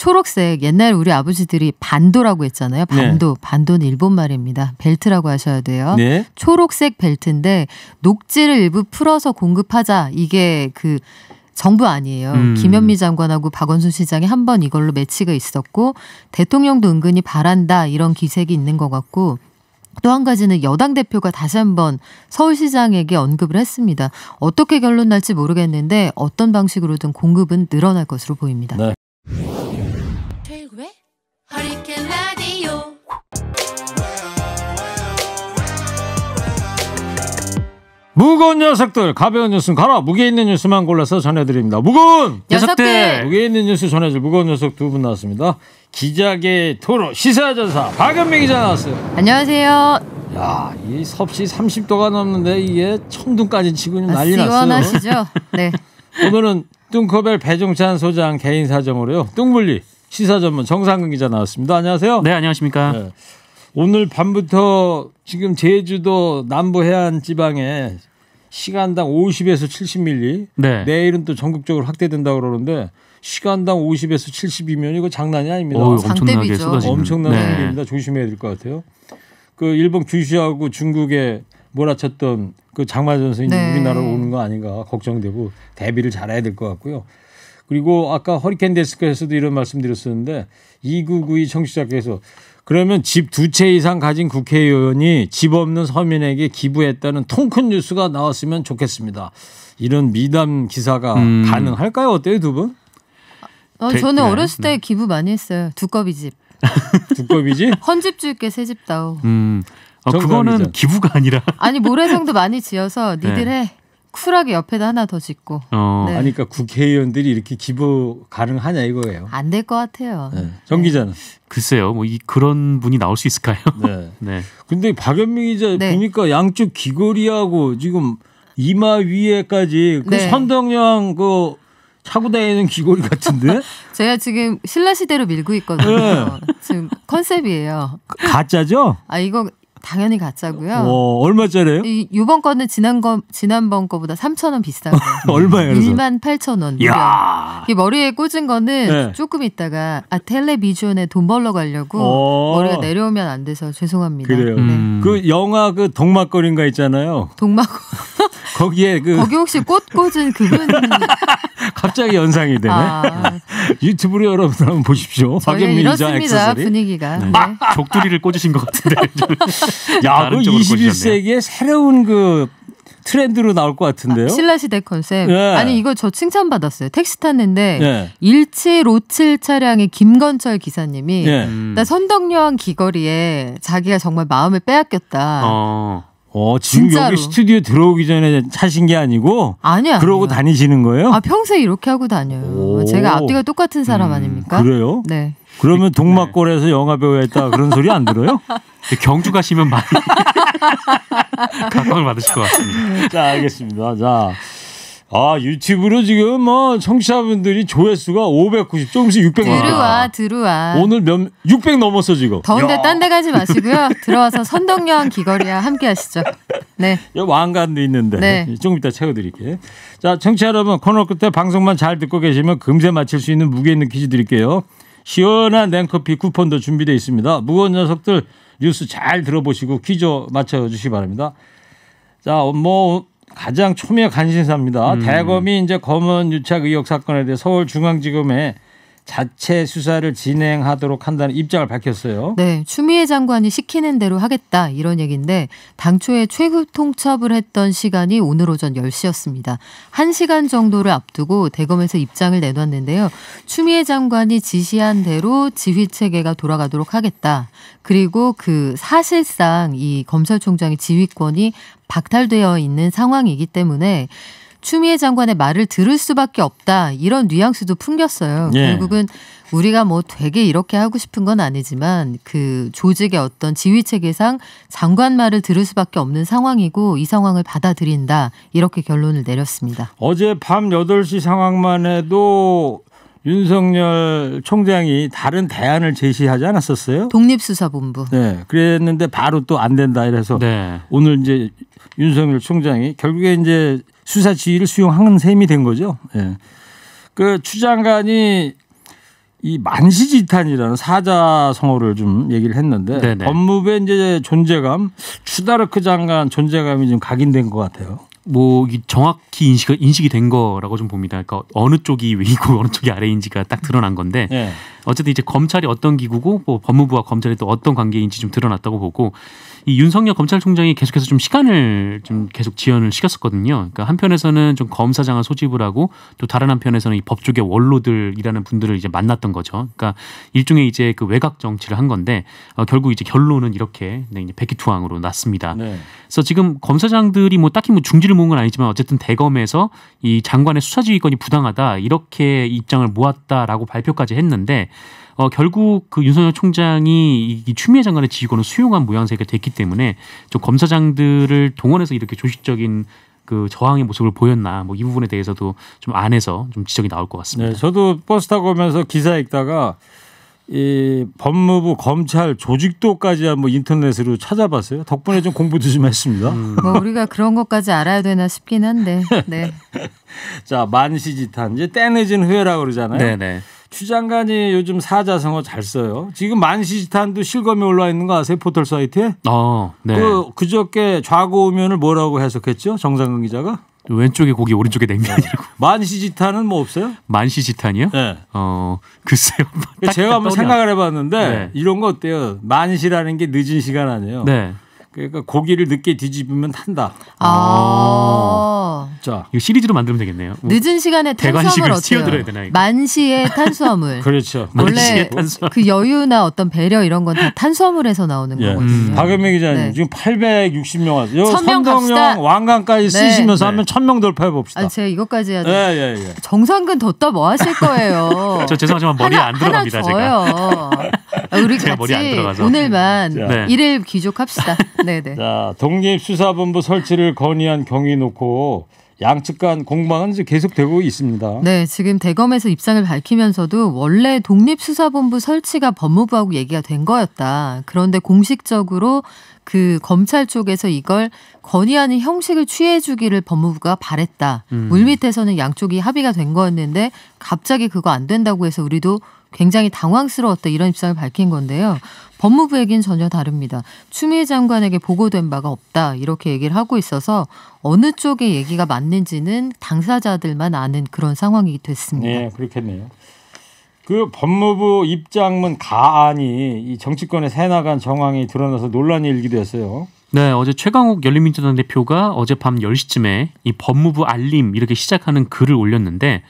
초록색 옛날 우리 아버지들이 반도라고 했잖아요. 반도. 네. 반도는 일본 말입니다. 벨트라고 하셔야 돼요. 네. 초록색 벨트인데 녹지를 일부 풀어서 공급하자. 이게 그 정부 아니에요. 김현미 장관하고 박원순 시장이 한 번 이걸로 매치가 있었고 대통령도 은근히 바란다 이런 기색이 있는 것 같고 또 한 가지는 여당 대표가 다시 한번 서울시장에게 언급을 했습니다. 어떻게 결론 날지 모르겠는데 어떤 방식으로든 공급은 늘어날 것으로 보입니다. 네. 최고의 허리케인 라디오. 무거운 녀석들 가벼운 뉴스는 가라. 무게 있는 뉴스만 골라서 전해드립니다. 무거운 녀석들. 무게 있는 뉴스 전해줄 무거운 녀석 두 분 나왔습니다. 기자계 토로 시사전사 박연미 기자 나왔어요. 안녕하세요. 야, 이 섭씨 30도가 넘는데 이게 천둥까지 치고 난리 났어요. 시원하시죠? 네. 오늘은 뚱커벨 배종찬 소장 개인 사정으로요. 뚱블리 시사전문 정상근 기자 나왔습니다. 안녕하세요. 네, 안녕하십니까. 네. 오늘 밤부터 지금 제주도 남부 해안 지방에 시간당 50에서 70mm. 네. 내일은 또 전국적으로 확대된다고 그러는데 시간당 50에서 70이면 이거 장난이 아닙니다. 엄청나게 쏟아지는. 엄청난 상황입니다. 조심해야 될 것 같아요. 그 일본 규슈하고 중국에 몰아쳤던 그 장마 전선이 우리나라로 오는 거 아닌가 걱정되고 대비를 잘해야 될 것 같고요. 그리고 아까 허리케인 데스크에서도 이런 말씀드렸었는데 2992 청취자께서 그러면 집 2채 이상 가진 국회의원이 집 없는 서민에게 기부했다는 통큰 뉴스가 나왔으면 좋겠습니다. 이런 미담 기사가 가능할까요? 어때요, 두 분? 저는 어렸을 때 기부 많이 했어요. 두꺼비 집. 두꺼비 집? 헌집 줄게 새집 다오. 그거는 기부가 아니라. 아니 모래성도 많이 지어서 니들 해. 쿨하게 옆에다 하나 더 짓고. 네. 아니 그러니까 국회의원들이 이렇게 기부 가능하냐 이거예요. 안 될 것 같아요. 네. 정 기자는? 글쎄요. 뭐 그런 분이 나올 수 있을까요? 네. 네. 근데 박연미 기자 보니까 양쪽 귀걸이하고 지금 이마 위에까지 그 선덕여왕 그 차고 다니는 귀걸이 같은데? 제가 지금 신라 시대로 밀고 있거든요. 네. 지금 컨셉이에요. 가짜죠? 아 이거 당연히 가짜고요. 얼마짜리예요? 이번 거는 지난번 거보다 3,000원 비싸요. 얼마예요? 28,000원. 이 머리에 꽂은 거는 조금 있다가 텔레비전에 돈 벌러 가려고 머리가 내려오면 안 돼서 죄송합니다. 그래요. 그 영화 그 동막거리인가 있잖아요. 거기에 거기 혹시 꽃 꽂은 그분 갑자기 연상이 되네. 유튜브로 여러분 한번 보십시오. 박연미 기자 액세서리. 분위기가. 네. 족두리를 꽂으신 것 같은데. 야, 그 21세기의 새로운 그 트렌드로 나올 것 같은데요. 신라시대 컨셉. 아니 이거 저 칭찬받았어요. 택시 탔는데 1757 차량의 김건철 기사님이 나 선덕여왕 귀걸이에 자기가 정말 마음을 빼앗겼다. 지금 진짜로. 여기 스튜디오 들어오기 전에 차신 게 아니고 아니요. 그러고 다니시는 거예요? 평소에 이렇게 하고 다녀요. 제가 앞뒤가 똑같은 사람 아닙니까? 그래요? 네. 그러면 동막골에서 영화 배우했다 그런 소리 안 들어요? 경주 가시면 많이 각광을 받으실 것 같습니다. 자, 알겠습니다. 자, 유튜브로 지금 청취자분들이 조회수가 590, 조금씩 600 들어와. 오늘 600 넘었어 지금. 더운데 딴 데 가지 마시고요. 들어와서 선덕여왕 귀걸이와 함께 하시죠. 네. 여기 왕관도 있는데 조금 이따 채워드릴게요. 자, 청취자 여러분 코너 끝에 방송만 잘 듣고 계시면 금세 맞힐 수 있는 무게 있는 퀴즈 드릴게요. 시원한 냉커피 쿠폰도 준비되어 있습니다. 무거운 녀석들 뉴스 잘 들어보시고 퀴즈 맞춰주시기 바랍니다. 자, 가장 초미의 관심사입니다. 대검이 이제 검언 유착 의혹 사건에 대해 서울중앙지검에 자체 수사를 진행하도록 한다는 입장을 밝혔어요. 네, 추미애 장관이 시키는 대로 하겠다 이런 얘기인데 당초에 최후 통첩을 했던 시간이 오늘 오전 10시였습니다. 1시간 정도를 앞두고 대검에서 입장을 내놨는데요. 추미애 장관이 지시한 대로 지휘체계가 돌아가도록 하겠다. 그리고 사실상 이 검찰총장의 지휘권이 박탈되어 있는 상황이기 때문에 추미애 장관의 말을 들을 수밖에 없다. 이런 뉘앙스도 풍겼어요. 결국은 우리가 되게 이렇게 하고 싶은 건 아니지만 그 조직의 어떤 지휘체계상 장관 말을 들을 수밖에 없는 상황이고 이 상황을 받아들인다. 이렇게 결론을 내렸습니다. 어제 밤 8시 상황만 해도 윤석열 총장이 다른 대안을 제시하지 않았었어요? 독립수사본부. 네, 그랬는데 바로 또 안 된다 이래서 오늘 이제 윤석열 총장이 결국에 이제 수사 지휘를 수용하는 셈이 된 거죠. 그 추 장관이 이 만시지탄이라는 사자성어를 좀 얘기를 했는데 네네. 법무부의 이제 존재감, 추다르크 장관 존재감이 좀 각인된 것 같아요. 뭐 정확히 인식이 된 거라고 좀 봅니다. 그러니까 어느 쪽이 위고 어느 쪽이 아래인지가 딱 드러난 건데 네. 어쨌든 이제 검찰이 어떤 기구고 뭐 법무부와 검찰이 또 어떤 관계인지 좀 드러났다고 보고 이 윤석열 검찰총장이 계속해서 좀 시간을 좀 계속 지연을 시켰었거든요. 그러니까 한편에서는 좀 검사장을 소집을 하고 또 다른 한편에서는 이 법조계 원로들이라는 분들을 이제 만났던 거죠. 그러니까 일종의 이제 그 외곽 정치를 한 건데 결국 이제 결론은 이렇게 이제 백기투항으로 났습니다. 네. 그래서 지금 검사장들이 뭐 딱히 뭐 중지를 모은 건 아니지만 어쨌든 대검에서 이 장관의 수사지휘권이 부당하다 이렇게 입장을 모았다라고 발표까지 했는데 결국 그 윤석열 총장이 이 추미애 장관의 지휘권을 수용한 모양새가 됐기 때문에 좀 검사장들을 동원해서 이렇게 조직적인 그 저항의 모습을 보였나 뭐 이 부분에 대해서도 좀 안에서 좀 지적이 나올 것 같습니다. 네, 저도 버스 타고 오면서 기사 읽다가 이 법무부 검찰 조직도까지 한번 인터넷으로 찾아봤어요. 덕분에 좀 공부도 좀 했습니다. 뭐 우리가 그런 것까지 알아야 되나 싶긴 한데. 네. 자, 만시지탄 이제 때늦은 후회라고 그러잖아요. 네네. 추 장관이 요즘 사자성어 잘 써요. 지금 만시지탄도 실검에 올라와 있는 거 아세요? 포털 사이트에? 네. 그저께 좌고우면을 뭐라고 해석했죠? 정상근 기자가? 왼쪽에 고기 오른쪽에 냉면이라고. 만시지탄은 뭐 없어요? 만시지탄이요? 네. 글쎄요. 제가 한번 생각을 해봤는데 네. 이런 거 어때요? 만시라는 게 늦은 시간 아니에요. 네. 그러니까 고기를 늦게 뒤집으면 탄다. 자, 이거 시리즈로 만들면 되겠네요. 늦은 시간에 탄수화물 대관식을 씌워드려야 되나, 어때요? 이거? 만시의 탄수화물. 그렇죠. 원래 만시의 탄수화물. 그 여유나 어떤 배려 이런 건 다 탄수화물에서 나오는 예. 거거든요. 박연미 기자님 네. 지금 860명 왔어요. 1000명 갑시다. 선동영 왕관까지 네. 쓰시면서 네. 하면 1000명 돌파해 봅시다. 아니 제가 이것까지 해야 돼. 예. 정상근 뒀다 뭐 하실 거예요? 저 죄송하지만 머리에 안 들어갑니다. 하나 제가. 줘요. 우리 제가 머리에 안 같이 들어가서. 오늘만 네. 일일 귀족합시다. 네네. 자, 독립수사본부 설치를 건의한 경위 놓고 양측 간 공방은 이제 계속되고 있습니다. 네, 지금 대검에서 입장을 밝히면서도 원래 독립수사본부 설치가 법무부하고 얘기가 된 거였다. 그런데 공식적으로 그 검찰 쪽에서 이걸 건의하는 형식을 취해주기를 법무부가 바랬다. 물밑에서는 양쪽이 합의가 된 거였는데 갑자기 그거 안 된다고 해서 우리도 굉장히 당황스러웠다 이런 입장을 밝힌 건데요. 법무부 얘기는 전혀 다릅니다. 추미애 장관에게 보고된 바가 없다 이렇게 얘기를 하고 있어서 어느 쪽의 얘기가 맞는지는 당사자들만 아는 그런 상황이 됐습니다. 네, 그렇겠네요. 그 법무부 입장문 가안이 이 정치권의 새나간 정황이 드러나서 논란이 일기도 했어요. 네, 어제 최강욱 열린민주당 대표가 어젯밤 10시쯤에 이 법무부 알림 이렇게 시작하는 글을 올렸는데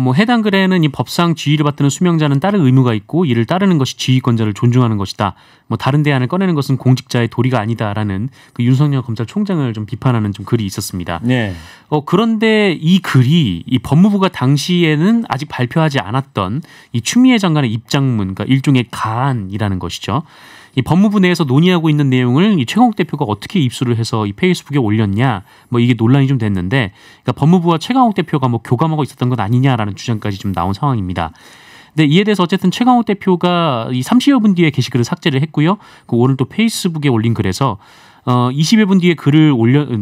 뭐 해당 글에는 이 법상 지위를 받드는 수명자는 따를 의무가 있고 이를 따르는 것이 지휘권자를 존중하는 것이다. 뭐 다른 대안을 꺼내는 것은 공직자의 도리가 아니다라는 그 윤석열 검찰총장을 좀 비판하는 좀 글이 있었습니다. 네. 그런데 이 글이 이 법무부가 당시에는 아직 발표하지 않았던 이 추미애 장관의 입장문, 그러니까 일종의 가안이라는 것이죠. 이 법무부 내에서 논의하고 있는 내용을 이 최강욱 대표가 어떻게 입수를 해서 이 페이스북에 올렸냐, 뭐 이게 논란이 좀 됐는데, 그러니까 법무부와 최강욱 대표가 뭐 교감하고 있었던 것 아니냐라는 주장까지 좀 나온 상황입니다. 근데 이에 대해서 어쨌든 최강욱 대표가 이 30여 분 뒤에 게시글을 삭제를 했고요. 그 오늘 또 페이스북에 올린 글에서 20여 분 뒤에 글을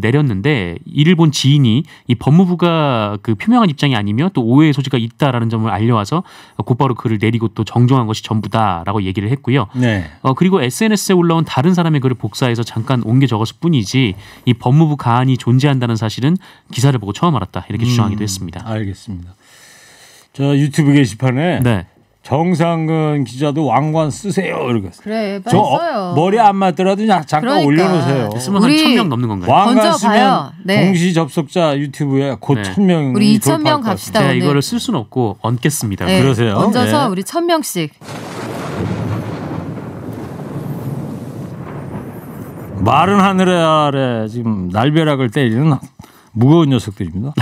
내렸는데 이를 본 지인이 이 법무부가 그 표명한 입장이 아니며 또 오해의 소지가 있다라는 점을 알려와서 곧바로 글을 내리고 또 정정한 것이 전부다라고 얘기를 했고요. 네. 그리고 SNS에 올라온 다른 사람의 글을 복사해서 잠깐 옮겨 적었을 뿐이지 이 법무부 가안이 존재한다는 사실은 기사를 보고 처음 알았다 이렇게 주장하기도 했습니다. 알겠습니다. 저 유튜브 게시판에 네. 정상근 기자도 왕관 쓰세요. 이렇게. 그래, 빨리 저 써요. 머리 안 맞더라도 그냥 잠깐 그러니까. 올려놓으세요. 쓰면 한 우리 1000명 넘는 건가요? 왕관 던져봐요. 쓰면 네. 동시 접속자 유튜브에 곧 네. 1000명 우리 2000명 갑시다. 제가 오늘. 이거를 쓸 수는 없고 얹겠습니다. 네, 그러세요? 얹어서 네. 우리 1000명씩. 마른 하늘 아래 지금 날벼락을 때리는 무거운 녀석들입니다.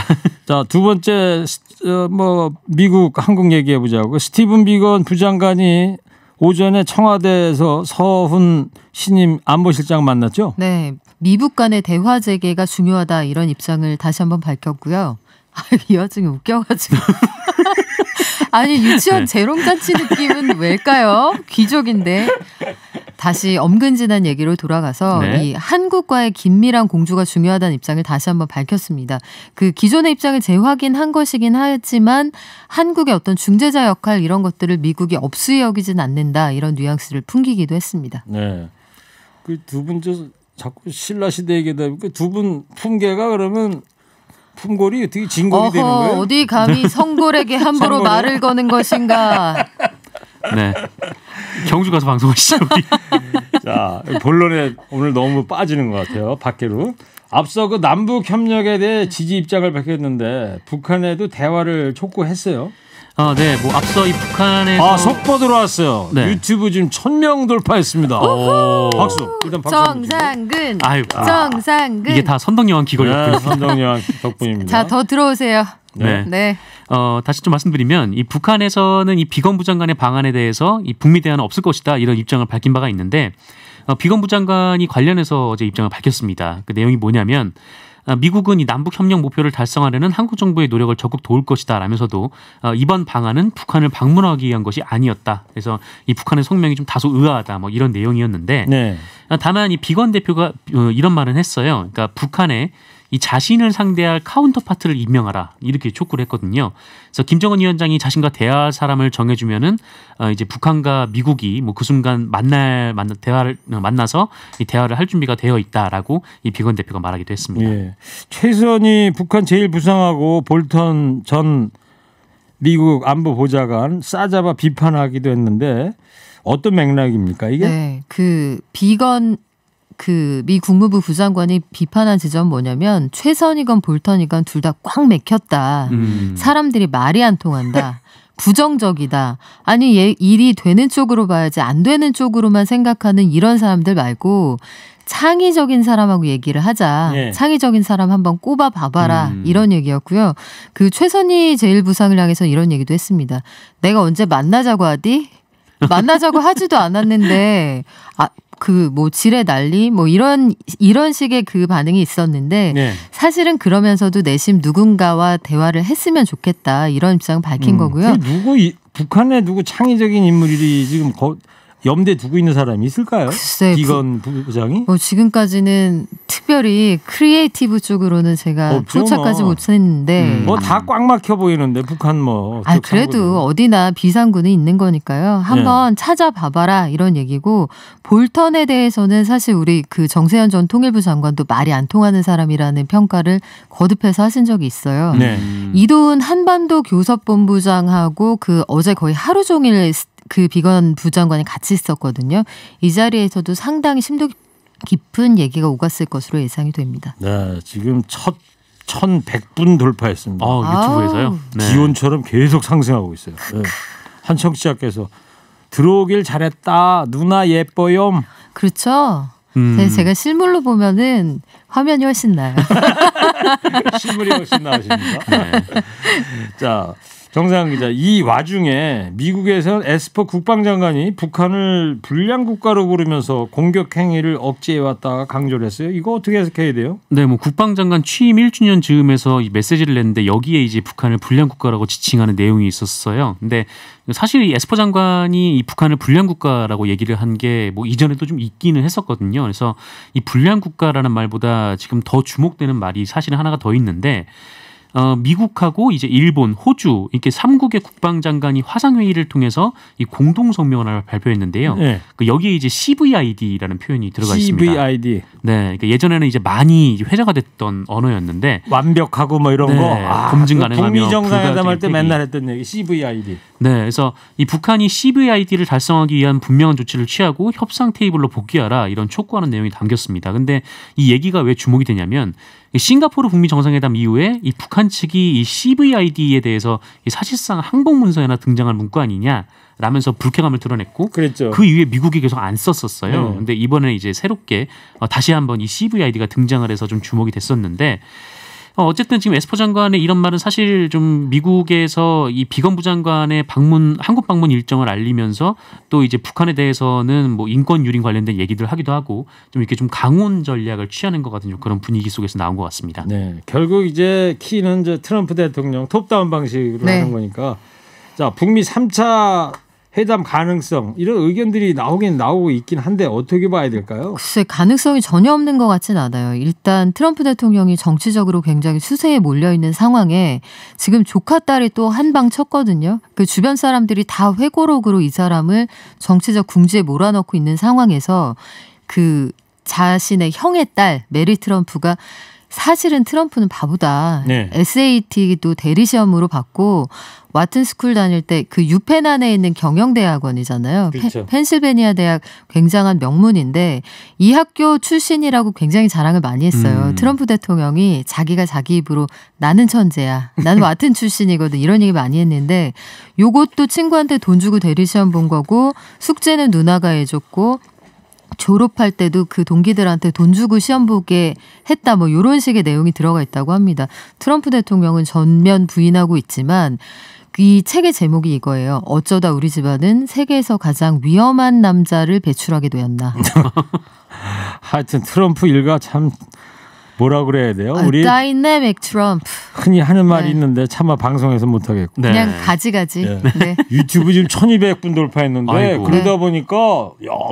자, 두 번째 뭐 미국 한국 얘기해 보자고. 스티븐 비건 부장관이 오전에 청와대에서 서훈 신임 안보실장 만났죠? 네, 미북 간의 대화 재개가 중요하다 이런 입장을 다시 한번 밝혔고요. 이 와중에 웃겨가지고. 아니 유치원 네. 재롱잔치 느낌은 왜일까요? 귀족인데. 다시 엄근진한 얘기로 돌아가서 네. 이 한국과의 긴밀한 공조가 중요하다는 입장을 다시 한번 밝혔습니다. 그 기존의 입장을 재확인한 것이긴 하지만 한국의 어떤 중재자 역할 이런 것들을 미국이 업수히 여기진 않는다 이런 뉘앙스를 풍기기도 했습니다. 네. 그 두 분 자꾸 신라 시대 얘기다 보니까 두 분 품계가 그러면 품골이 어떻게 진골이 되는 거예요? 어디 감히 성골에게 함부로 성골이요? 말을 거는 것인가. 네. 경주 가서 방송하시죠. 우리. 자, 본론에 오늘 너무 빠지는 것 같아요. 밖으로. 앞서 그 남북 협력에 대해 지지 입장을 밝혔는데 북한에도 대화를 촉구했어요. 네. 뭐 앞서 이 북한에서 속보 들어왔어요. 네. 유튜브 지금 1,000명 돌파했습니다. 박수. 일단 박수. 한번 주세요. 정상근. 아유, 정상근. 이게 다 선덕여왕 기걸렸군요. 네, 선정여왕 덕분입니다. 자, 더 들어오세요. 네. 네. 다시 좀 말씀드리면 이 북한에서는 이 비건부 장관의 방안에 대해서 이 북미 대화는 없을 것이다 이런 입장을 밝힌 바가 있는데 비건부 장관이 관련해서 어제 입장을 밝혔습니다. 그 내용이 뭐냐면 미국은 이 남북 협력 목표를 달성하려는 한국 정부의 노력을 적극 도울 것이다 라면서도 이번 방안은 북한을 방문하기 위한 것이 아니었다. 그래서 이 북한의 성명이 좀 다소 의아하다 뭐 이런 내용이었는데 네. 다만 이 비건 대표가 이런 말은 했어요. 그러니까 북한에 이 자신을 상대할 카운터파트를 임명하라 이렇게 촉구를 했거든요. 그래서 김정은 위원장이 자신과 대화할 사람을 정해주면은 이제 북한과 미국이 뭐 그 순간 만나서 이 대화를 할 준비가 되어 있다라고 이 비건 대표가 말하기도 했습니다. 예. 최선희 북한 제1부상하고 볼턴 전 미국 안보보좌관 싸잡아 비판하기도 했는데 어떤 맥락입니까 이게? 네. 그 비건 미 국무부 부장관이 비판한 지점은 뭐냐면 최선이건 볼턴이건 둘 다 꽉 맥혔다. 사람들이 말이 안 통한다. 부정적이다. 아니 일이 되는 쪽으로 봐야지 안 되는 쪽으로만 생각하는 이런 사람들 말고 창의적인 사람하고 얘기를 하자. 예. 창의적인 사람 한번 꼽아 봐봐라. 이런 얘기였고요. 그 최선희 제1부상을 향해서 이런 얘기도 했습니다. 내가 언제 만나자고 하디? 만나자고 하지도 않았는데 그 뭐 지뢰 난리 뭐 이런 식의 그 반응이 있었는데 네. 사실은 그러면서도 내심 누군가와 대화를 했으면 좋겠다 이런 입장을 밝힌 거고요. 북한에 누구 창의적인 인물이 지금 염두에 두고 있는 사람이 있을까요? 글쎄, 비건 부장이? 지금까지는 특별히 크리에이티브 쪽으로는 제가 없죠, 포착하지 뭐. 못했는데 뭐 다 꽉 막혀 보이는데 북한 뭐. 그래도 어디나 비상군은 있는 거니까요. 한번 찾아봐봐라 이런 얘기고 볼턴에 대해서는 사실 우리 그 정세현 전 통일부 장관도 말이 안 통하는 사람이라는 평가를 거듭해서 하신 적이 있어요. 네. 이도훈 한반도 교섭본부장하고 그 어제 거의 하루 종일 그 비건 부장관이 같이 있었거든요. 이 자리에서도 상당히 심도 깊은 얘기가 오갔을 것으로 예상이 됩니다. 네, 지금 첫 1,100분 돌파했습니다. 유튜브에서요. 네. 기온처럼 계속 상승하고 있어요. 네. 한 청취자께서 들어오길 잘했다. 누나 예뻐요. 그렇죠. 제가 실물로 보면은 화면이 훨씬 나요. 실물이 훨씬 나으십니다. 네. 자, 정상훈 기자, 이 와중에 미국에서는 에스퍼 국방장관이 북한을 불량 국가로 부르면서 공격 행위를 억제해왔다가 강조를 했어요. 이거 어떻게 해석해야 돼요? 네, 뭐 국방장관 취임 1주년 즈음에서 이 메시지를 냈는데 여기에 이제 북한을 불량 국가라고 지칭하는 내용이 있었어요. 근데 사실 이 에스퍼 장관이 이 북한을 불량 국가라고 얘기를 한 게 뭐 이전에도 좀 있기는 했었거든요. 그래서 이 불량 국가라는 말보다 지금 더 주목되는 말이 사실은 하나가 더 있는데 미국하고 이제 일본, 호주 이렇게 3국의 국방장관이 화상회의를 통해서 이 공동성명을 발표했는데요. 네. 여기에 이제 CVID라는 표현이 들어가 있습니다. CVID. 네, 그러니까 예전에는 이제 많이 회자가 됐던 언어였는데 완벽하고 뭐 이런 네, 거. 검증 가능하며 북미 정상회담 할 때 불가역적인 맨날 했던 얘기 CVID. 네, 그래서 이 북한이 CVID를 달성하기 위한 분명한 조치를 취하고 협상 테이블로 복귀하라 이런 촉구하는 내용이 담겼습니다. 근데 이 얘기가 왜 주목이 되냐면 싱가포르 북미 정상회담 이후에 이 북한 측이 이 CVID에 대해서 사실상 항복 문서에 하나 등장할 문구 아니냐. 라면서 불쾌감을 드러냈고 그랬죠. 그 이후에 미국이 계속 안 썼었어요. 네. 근데 이번에 이제 새롭게 다시 한번 이 CVID가 등장을 해서 좀 주목이 됐었는데 어쨌든 지금 에스퍼 장관의 이런 말은 사실 좀 미국에서 이 비건 부장관의 한국 방문 일정을 알리면서 또 이제 북한에 대해서는 뭐 인권 유린 관련된 얘기들 하기도 하고 좀 이렇게 좀 강온 전략을 취하는 것 같은 그런 분위기 속에서 나온 것 같습니다. 네, 결국 이제 키는 이제 트럼프 대통령 톱다운 방식으로 네. 하는 거니까 자 북미 3차 회담 가능성 이런 의견들이 나오고 있긴 한데 어떻게 봐야 될까요? 글쎄 가능성이 전혀 없는 것 같진 않아요. 일단 트럼프 대통령이 정치적으로 굉장히 수세에 몰려있는 상황에 지금 조카 딸이 또 한 방 쳤거든요. 그 주변 사람들이 다 회고록으로 이 사람을 정치적 궁지에 몰아넣고 있는 상황에서 그 자신의 형의 딸 메리 트럼프가 사실은 트럼프는 바보다. 네. SAT도 대리시험으로 받고 와튼 스쿨 다닐 때 그 유펜안에 있는 경영대학원이잖아요. 그렇죠. 펜실베니아 대학 굉장한 명문인데 이 학교 출신이라고 굉장히 자랑을 많이 했어요. 트럼프 대통령이 자기가 자기 입으로 나는 천재야. 나는 와튼 출신이거든. 이런 얘기 많이 했는데 요것도 친구한테 돈 주고 대리시험 본 거고 숙제는 누나가 해줬고 졸업할 때도 그 동기들한테 돈 주고 시험 보게 했다. 뭐 이런 식의 내용이 들어가 있다고 합니다. 트럼프 대통령은 전면 부인하고 있지만 이 책의 제목이 이거예요. 어쩌다 우리 집안은 세계에서 가장 위험한 남자를 배출하게 되었나. 하여튼 트럼프 일가 참 뭐라 그래야 돼요? 우리 다이내믹 트럼프. 흔히 하는 말이 네. 있는데 차마 방송에서 못하겠고. 네. 그냥 가지가지. 네. 네. 유튜브 지금 1200분 돌파했는데 아이고. 그러다 보니까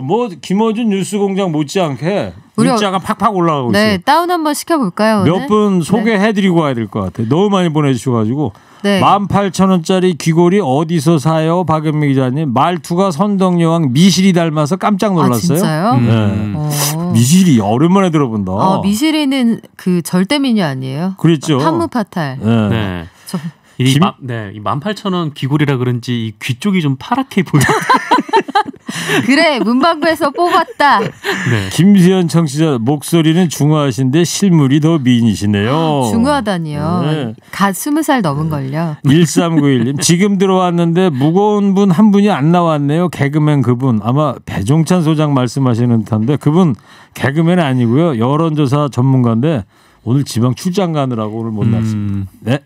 뭐 김어준 뉴스공장 못지않게 우리 문자가 팍팍 올라가고 네, 있어요. 다운 한번 시켜볼까요? 몇 분 소개해드리고 가야 될 것 같아요. 너무 많이 보내주셔가지고 네. 18,000원짜리 귀걸이 어디서 사요? 박연미 기자님. 말투가 선덕여왕 미실이 닮아서 깜짝 아 놀랐어요. 진짜요? 네. 어. 미실이 오랜만에 들어본다. 미실이는 그 절대미녀 아니에요? 그랬죠. 판무파탈. 네. 네. 저- 이 김- 18,000원 귀걸이라 그런지 이 귀 쪽이 좀 파랗게 보여요. 그래 문방구에서 뽑았다. 네. 김수현 청취자 목소리는 중후하신데 실물이 더 미인이시네요. 중후하다니요. 네. 갓 20살 넘은걸요. 1391님 지금 들어왔는데 무거운 분 한 분이 안 나왔네요. 개그맨 그분 아마 배종찬 소장 말씀하시는 듯한데 그분 개그맨 아니고요. 여론조사 전문가인데 오늘 지방 출장 가느라고 오늘 못 났습니다. 네.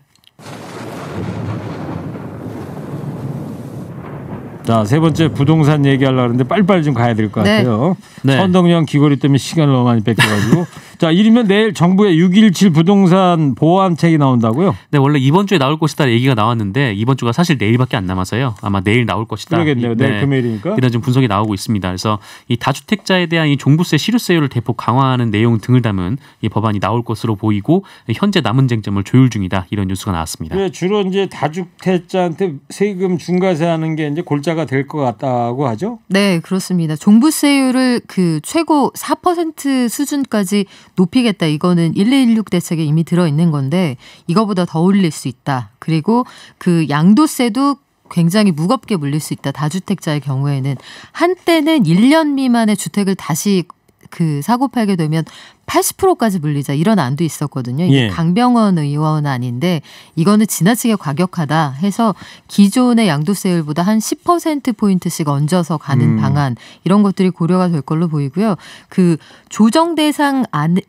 자, 세 번째 부동산 얘기하려고 하는데 빨리빨리 좀 가야 될 것 네. 같아요. 네. 선덕여왕 귀걸이 때문에 시간을 너무 많이 뺏겨가지고. 자, 이르면 내일 정부의 6.17 부동산 보완책이 나온다고요? 네, 원래 이번 주에 나올 것이다 얘기가 나왔는데 이번 주가 사실 내일밖에 안 남아서요. 아마 내일 나올 것이다. 그러겠네요. 내일 금요일이니까. 이런 좀 분석이 나오고 있습니다. 그래서 이 다주택자에 대한 이 종부세 실효세율을 대폭 강화하는 내용 등을 담은 이 법안이 나올 것으로 보이고 현재 남은 쟁점을 조율 중이다. 이런 뉴스가 나왔습니다. 그래, 주로 이제 다주택자한테 세금 중과세하는 게 이제 골자가 될 것 같다고 하죠. 네, 그렇습니다. 종부세율을 그 최고 4% 수준까지 높이겠다. 이거는 1216 대책에 이미 들어있는 건데 이거보다 더 올릴 수 있다. 그리고 그 양도세도 굉장히 무겁게 물릴 수 있다. 다주택자의 경우에는 한때는 1년 미만의 주택을 다시 그 사고 팔게 되면 80%까지 물리자 이런 안도 있었거든요. 이게 예. 강병원 의원 안인데 이거는 지나치게 과격하다 해서 기존의 양도세율보다 한 10%포인트씩 얹어서 가는 방안 이런 것들이 고려가 될 걸로 보이고요. 그 조정 대상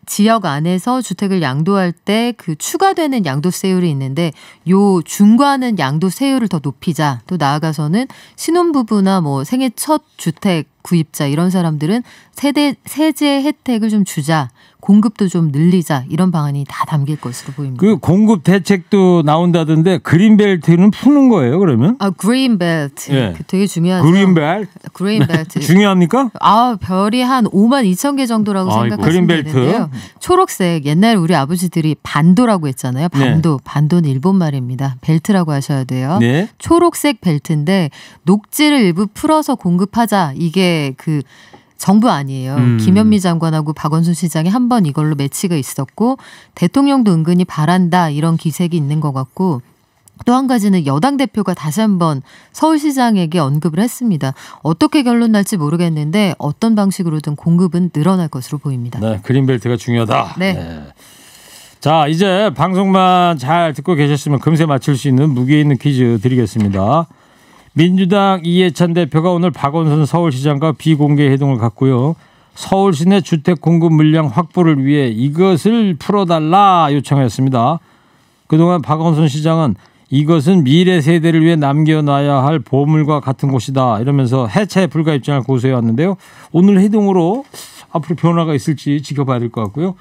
지역 안에서 주택을 양도할 때 그 추가되는 양도세율이 있는데 요 중과하는 양도세율을 더 높이자. 또 나아가서는 신혼부부나 뭐 생애 첫 주택 구입자 이런 사람들은 세제 혜택을 좀 주자. 공급도 좀 늘리자 이런 방안이 다 담길 것으로 보입니다. 그 공급 대책도 나온다던데 그린벨트는 푸는 거예요, 그러면? 그린벨트. 예. 되게 중요하죠. 그린벨트 그린벨트. 중요합니까? 별이 한 52,000개 정도라고 아이고. 생각하시면 그린벨트. 되는데요. 초록색 옛날 우리 아버지들이 반도라고 했잖아요. 반도. 반도는 일본 말입니다. 벨트라고 하셔야 돼요. 네. 초록색 벨트인데 녹지를 일부 풀어서 공급하자. 이게 그 정부 아니에요. 김현미 장관하고 박원순 시장이 한 번 이걸로 매치가 있었고 대통령도 은근히 바란다 이런 기색이 있는 것 같고 또 한 가지는 여당 대표가 다시 한번 서울시장에게 언급을 했습니다. 어떻게 결론 날지 모르겠는데 어떤 방식으로든 공급은 늘어날 것으로 보입니다. 네, 그린벨트가 중요하다. 네. 자, 이제 방송만 잘 듣고 계셨으면 금세 맞출 수 있는 무게 있는 퀴즈 드리겠습니다. 민주당 이해찬 대표가 오늘 박원순 서울시장과 비공개 회동을 갖고요. 서울 시내 주택 공급 물량 확보를 위해 이것을 풀어달라 요청했습니다. 그동안 박원순 시장은 이것은 미래 세대를 위해 남겨놔야 할 보물과 같은 곳이다 이러면서 해체 불가 입장을 고수해왔는데요. 오늘 회동으로 앞으로 변화가 있을지 지켜봐야 될 것 같고요.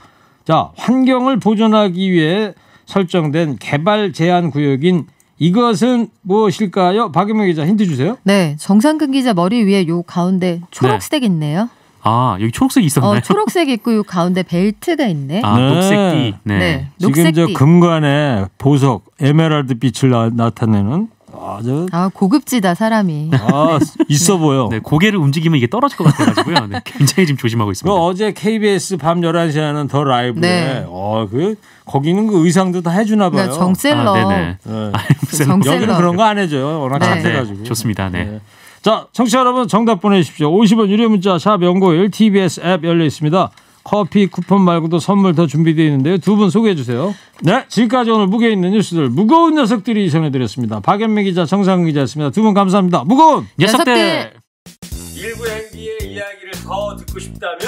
자, 환경을 보존하기 위해 설정된 개발 제한 구역인 이것은 무엇일까요? 박연명 기자 힌트 주세요. 네, 정상근 기자 머리 위에 요 가운데 초록색 있네요. 아, 여기 초록색이 있었나요? 초록색 있고 요 가운데 벨트가 있네. 아, 네. 녹색띠. 네. 네, 지금 녹색띠. 금관에 보석 에메랄드 빛을 나타내는 아주 고급지다 사람이. 있어 보여. 네, 고개를 움직이면 이게 떨어질 것 같아가지고요. 네, 굉장히 지금 조심하고 있습니다. 어제 KBS 밤 11시에 하는 더 라이브에 네. 거기는 그 의상도 다 해주나 봐요. 그러니까 정셀러. 네네. 네. 정셀러. 여기는 그런 거 안 해줘요. 워낙 네. 착해가지고. 좋습니다. 네. 네. 자, 청취자 여러분 정답 보내주십시오. 50원 유료 문자 샵 0951 TBS 앱 열려 있습니다. 커피 쿠폰 말고도 선물 더 준비되어 있는데요. 두 분 소개해 주세요. 네, 지금까지 오늘 무게 있는 뉴스들 무거운 녀석들이 전해드렸습니다. 박연미 기자, 정상근 기자였습니다. 두 분 감사합니다. 무거운 녀석들. 일부 행기의 이야기를 더 듣고 싶다면